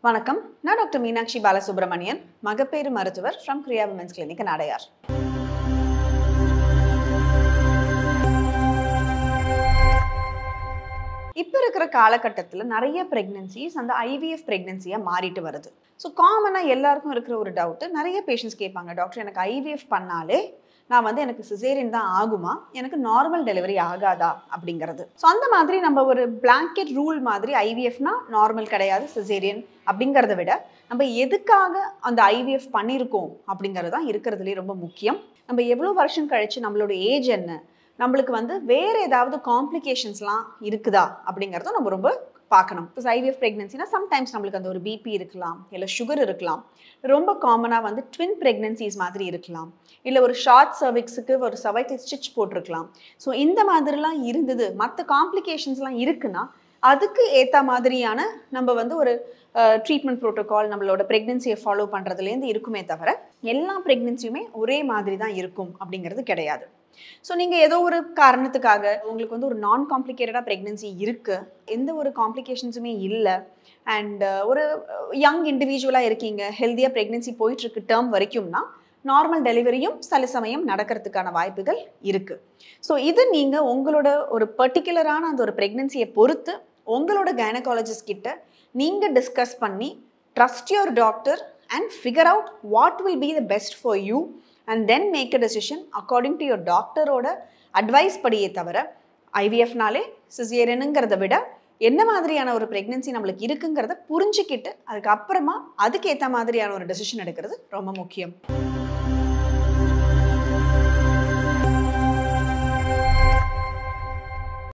வணக்கம். நான் டாக்டர் மீனாட்சி பாலசுப்ரமணியன், மகப்பேறு மருத்துவர் from Kriya Women's Clinic in Adyar. இப்போ இருக்கிற காலகட்டத்தில் நிறைய பிரெக்னன்சிஸ் அந்த ஐவிஎஃப் பிரெக்னன்சியாக மாறிட்டு வருது. ஸோ காமனாக எல்லாருக்கும் இருக்கிற ஒரு டவுட்டு, நிறைய பேஷண்ட்ஸ் கேட்பாங்க, டாக்டர் எனக்கு ஐவிஎஃப் பண்ணாலே நான் எனக்கு சிசேரியன் தான் ஆகுமா, எனக்கு நார்மல் டெலிவரி ஆகாதா அப்படிங்கிறது. ஸோ அந்த மாதிரி நம்ம ஒரு பிளாங்கெட் ரூல் மாதிரி ஐவிஎஃப்னா நார்மல் கிடையாது சிசேரியன் அப்படிங்கிறத விட நம்ம எதுக்காக அந்த ஐவிஎஃப் பண்ணியிருக்கோம் அப்படிங்கிறது தான் இருக்கிறதுலே ரொம்ப முக்கியம். நம்ம எவ்வளோ வருஷம் கழிச்சு நம்மளோட ஏஜ் என்ன, நம்மளுக்கு வேறு ஏதாவது காம்ப்ளிகேஷன்ஸ்லாம் இருக்குதா அப்படிங்கிறத நம்ம ரொம்ப பார்க்கணும். இப்போ ஐவிஎஃப் ப்ரெக்னன்சினா சம்டைம்ஸ் நம்மளுக்கு அந்த ஒரு பிபி இருக்கலாம், இல்லை சுகர் இருக்கலாம். ரொம்ப காமனாக ட்வின் ப்ரெக்னன்சிஸ் மாதிரி இருக்கலாம், இல்லை ஒரு ஷார்ட் சர்விக்ஸுக்கு ஒரு சர்வைக்கல் ஸ்டிச் போட்டிருக்கலாம். ஸோ இந்த மாதிரிலாம் இருந்தது, மற்ற காம்ப்ளிகேஷன்ஸ்லாம் இருக்குன்னா அதுக்கு ஏற்ற மாதிரியான நம்ம ஒரு ட்ரீட்மெண்ட் ப்ரோட்டோகால் நம்மளோட ப்ரெக்னன்சியை ஃபாலோ பண்ணுறதுலேருந்து இருக்குமே தவிர எல்லா ப்ரெக்னன்சியுமே ஒரே மாதிரி தான் இருக்கும் அப்படிங்கிறது கிடையாது. ஸோ நீங்கள் ஏதோ ஒரு காரணத்துக்காக உங்களுக்கு ஒரு நான் காம்ப்ளிகேட்டடாக ப்ரெக்னன்சி இருக்குது, எந்த ஒரு காம்ப்ளிகேஷன்ஸுமே இல்லை, அண்ட் ஒரு யங் இண்டிவிஜுவலாக இருக்கீங்க, ஹெல்த்தியாக ப்ரெக்னன்சி போயிட்டுருக்கு டேர்ம் வரைக்கும்னா நார்மல் டெலிவரியும் சில சமயம் நடக்கிறதுக்கான வாய்ப்புகள் இருக்குது. ஸோ இது நீங்கள் உங்களோட ஒரு பர்டிகுலரான அந்த ஒரு ப்ரெக்னன்சியை பொறுத்து உங்களோட கைனகாலஜிஸ்ட் கிட்ட நீங்கள் டிஸ்கஸ் பண்ணி trust your doctor and figure out what will be the best for you and then make a decision according to your டாக்டரோட அட்வைஸ் படியே தவிர ஐவிஎஃப்னாலே சிசேரியனுங்கிறத விட என்ன மாதிரியான ஒரு ப்ரெக்னன்சி நம்மளுக்கு இருக்குங்கிறத புரிஞ்சுக்கிட்டு அதுக்கப்புறமா அதுக்கேற்ற மாதிரியான ஒரு டெசிஷன் எடுக்கிறது ரொம்ப முக்கியம்.